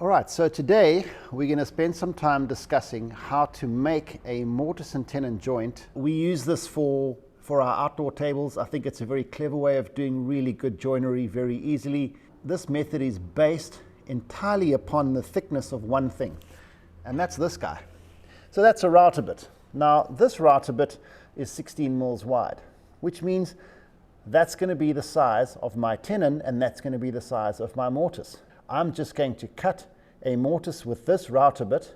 All right, so today we're going to spend some time discussing how to make a mortise and tenon joint. We use this for our outdoor tables. I think it's a very clever way of doing really good joinery very easily. This method is based entirely upon the thickness of one thing, and that's this guy. So that's a router bit. Now this router bit is 16 mils wide, which means that's going to be the size of my tenon and that's going to be the size of my mortise. I'm just going to cut a mortise with this router bit,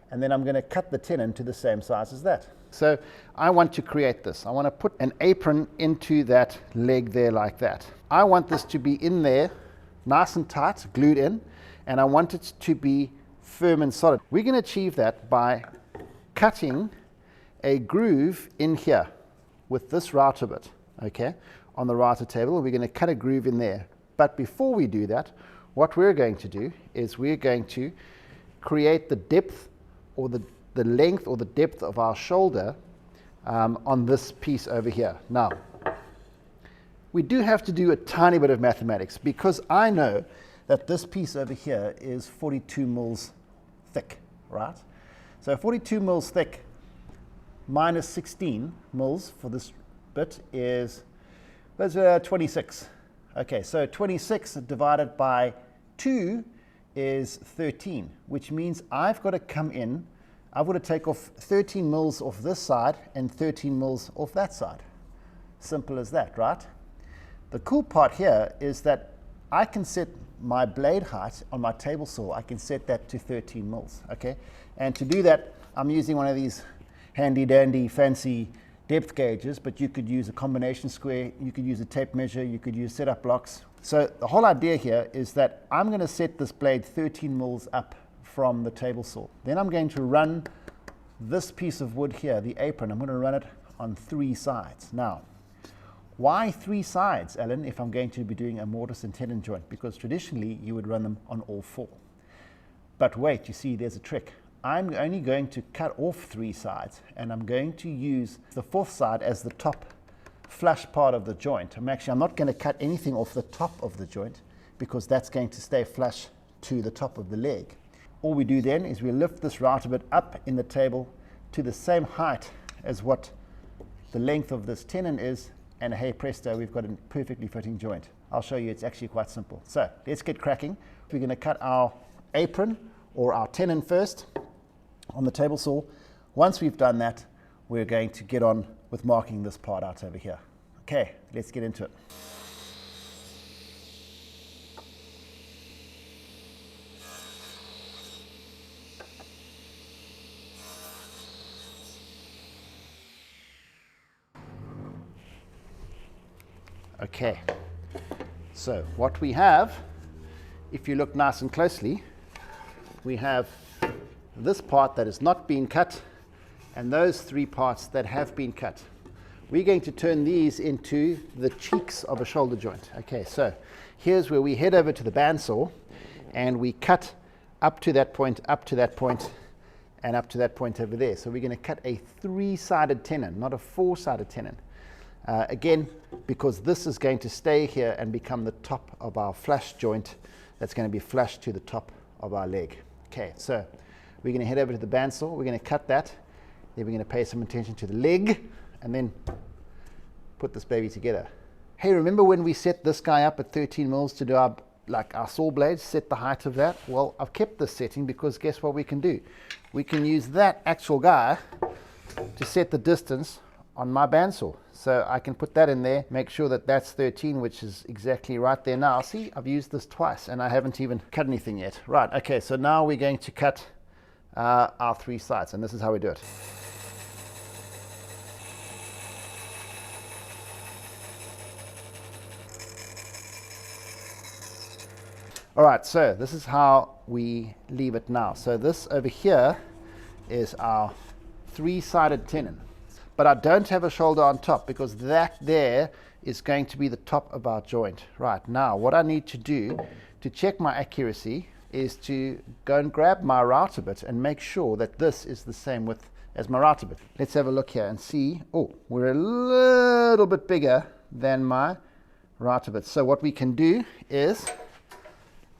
and then I'm going to cut the tenon to the same size as that. So I want to create this. I want to put an apron into that leg there like that. I want this to be in there, nice and tight, glued in, and I want it to be firm and solid. We're going to achieve that by cutting a groove in here with this router bit, okay, on the router table. We're going to cut a groove in there. But before we do that, what we're going to do is we're going to create the depth or the length or the depth of our shoulder on this piece over here. Now, we do have to do a tiny bit of mathematics because I know that this piece over here is 42 mils thick, right? So 42 mils thick minus 16 mils for this bit is 26. Okay, so 26 divided by 2 is 13, which means I've got to come in, I've got to take off 13 mils off this side and 13 mils off that side. Simple as that, right? The cool part here is that I can set my blade height on my table saw, I can set that to 13 mils, okay? And to do that, I'm using one of these handy dandy fancy depth gauges, but you could use a combination square, you could use a tape measure, you could use setup blocks. So the whole idea here is that I'm going to set this blade 13 mils up from the table saw. Then I'm going to run this piece of wood here, the apron, I'm going to run it on 3 sides. Now, why 3 sides, Alan, if I'm going to be doing a mortise and tenon joint? Because traditionally you would run them on all 4. But wait, you see, there's a trick. I'm only going to cut off 3 sides, and I'm going to use the 4th side as the top flush part of the joint. I'm not going to cut anything off the top of the joint because that's going to stay flush to the top of the leg. All we do then is we lift this router bit up in the table to the same height as what the length of this tenon is, and hey presto, we've got a perfectly fitting joint. I'll show you, it's actually quite simple. So let's get cracking. We're going to cut our apron or our tenon first on the table saw. Once we've done that, we're going to get on with marking this part out over here. Okay, let's get into it. Okay, so what we have, if you look nice and closely, we have this part that has not been cut and those 3 parts that have been cut. We're going to turn these into the cheeks of a shoulder joint. Okay, so here's where we head over to the bandsaw and we cut up to that point, up to that point, and up to that point over there. So we're going to cut a 3-sided tenon, not a 4-sided tenon. Again, because this is going to stay here and become the top of our flush joint that's going to be flush to the top of our leg. Okay, so we're going to head over to the bandsaw, we're going to cut that, then we're going to pay some attention to the leg, and then put this baby together. Hey, remember when we set this guy up at 13 mils to do our saw blades, set the height of that? Well, I've kept this setting because guess what we can do? We can use that actual guy to set the distance on my bandsaw. So I can put that in there, make sure that that's 13, which is exactly right there. Now, see, I've used this twice and I haven't even cut anything yet. Right, okay, so now we're going to cut our 3 sides, and this is how we do it. All right, so this is how we leave it now. So this over here is our 3-sided tenon. But I don't have a shoulder on top because that there is going to be the top of our joint. Right, now what I need to do to check my accuracy is to go and grab my router bit and make sure that this is the same width as my router bit. Let's have a look here and see. Oh, we're a little bit bigger than my router bit. So what we can do is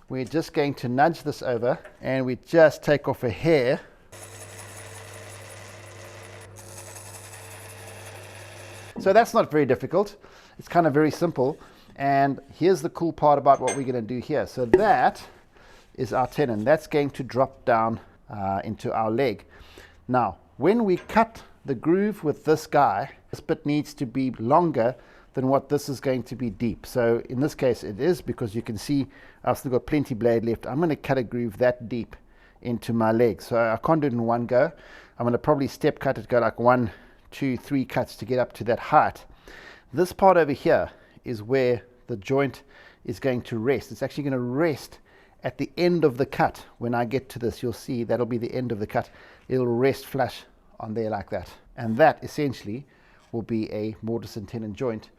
we're just going to nudge this over and we just take off a hair. So that's not very difficult. It's kind of very simple. And here's the cool part about what we're going to do here. So that is our tenon. That's going to drop down into our leg. Now, when we cut the groove with this guy, this bit needs to be longer than what this is going to be deep. So in this case it is, because you can see I've still got plenty blade left. I'm going to cut a groove that deep into my leg. So I can't do it in one go. I'm going to probably step cut it, go like 1, 2, 3 cuts to get up to that height. This part over here is where the joint is going to rest. It's actually going to rest at the end of the cut. When I get to this, you'll see that'll be the end of the cut. It'll rest flush on there like that. And that essentially will be a mortise and tenon joint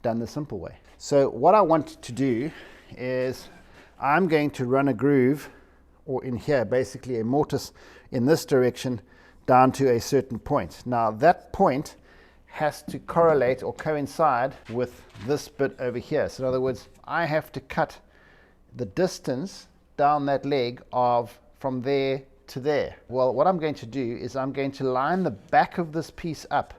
done the simple way. So what I want to do is I'm going to run a groove, or in here basically a mortise in this direction down to a certain point. Now that point has to correlate or coincide with this bit over here. So in other words, I have to cut the distance down that leg of from there to there. Well, what I'm going to do is I'm going to line the back of this piece up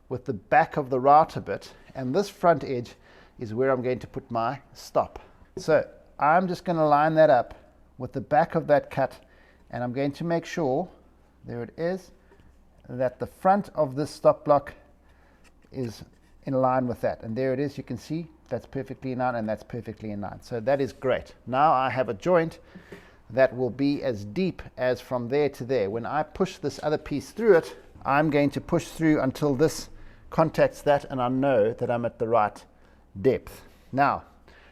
with the back of the router bit, and this front edge is where I'm going to put my stop. So I'm just going to line that up with the back of that cut, and I'm going to make sure, there it is, that the front of this stop block is in line with that. And there it is, you can see that's perfectly in line and that's perfectly in line. So that is great. Now I have a joint that will be as deep as from there to there. When I push this other piece through it, I'm going to push through until this contacts that, and I know that I'm at the right depth. Now,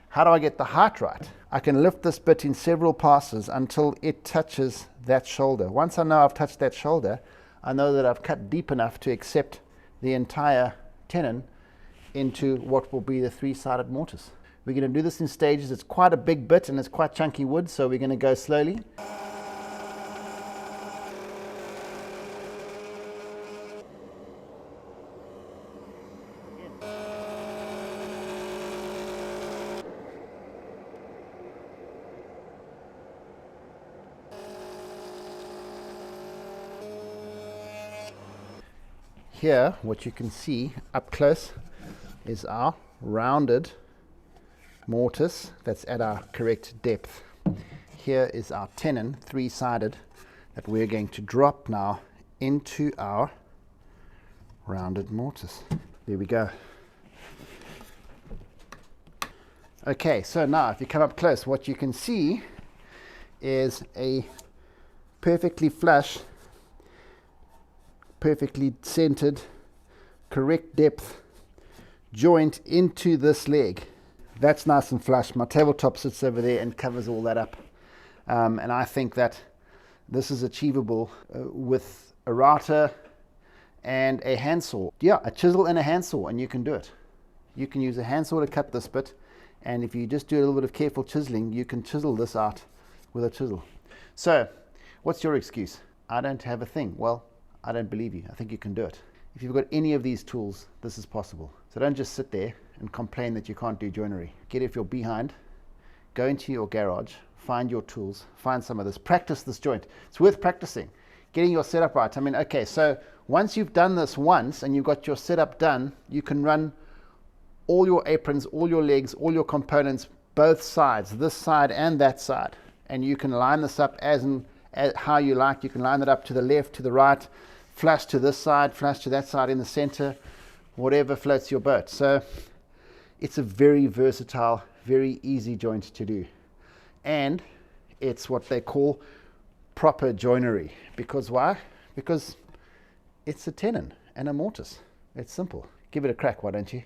how do I get the height right? I can lift this bit in several passes until it touches that shoulder. Once I know I've touched that shoulder, I know that I've cut deep enough to accept the entire tenon into what will be the 3-sided mortise. We're going to do this in stages. It's quite a big bit and it's quite chunky wood, so we're going to go slowly. Here, what you can see up close is our rounded mortise that's at our correct depth. Here is our tenon, 3-sided, that we're going to drop now into our rounded mortise. There we go. Okay, so now if you come up close, what you can see is a perfectly flush, perfectly centered, correct depth joint into this leg. That's nice and flush. My tabletop sits over there and covers all that up. And I think that this is achievable with a router and a handsaw. Yeah, a chisel and a handsaw, and you can do it. You can use a handsaw to cut this bit, and if you just do a little bit of careful chiseling, you can chisel this out with a chisel. So, what's your excuse? I don't have a thing. Well, I don't believe you. I think you can do it. If you've got any of these tools, this is possible. So don't just sit there and complain that you can't do joinery. Get off your behind, go into your garage, find your tools, find some of this, practice this joint. It's worth practicing, getting your setup right. I mean, okay, so once you've done this once and you've got your setup done, you can run all your aprons, all your legs, all your components, both sides, this side and that side. And you can line this up as how you like. You can line it up to the left, to the right, flush to this side, flush to that side, in the center, whatever floats your boat. So it's a very versatile, very easy joint to do. And it's what they call proper joinery. Because why? Because it's a tenon and a mortise. It's simple. Give it a crack, why don't you?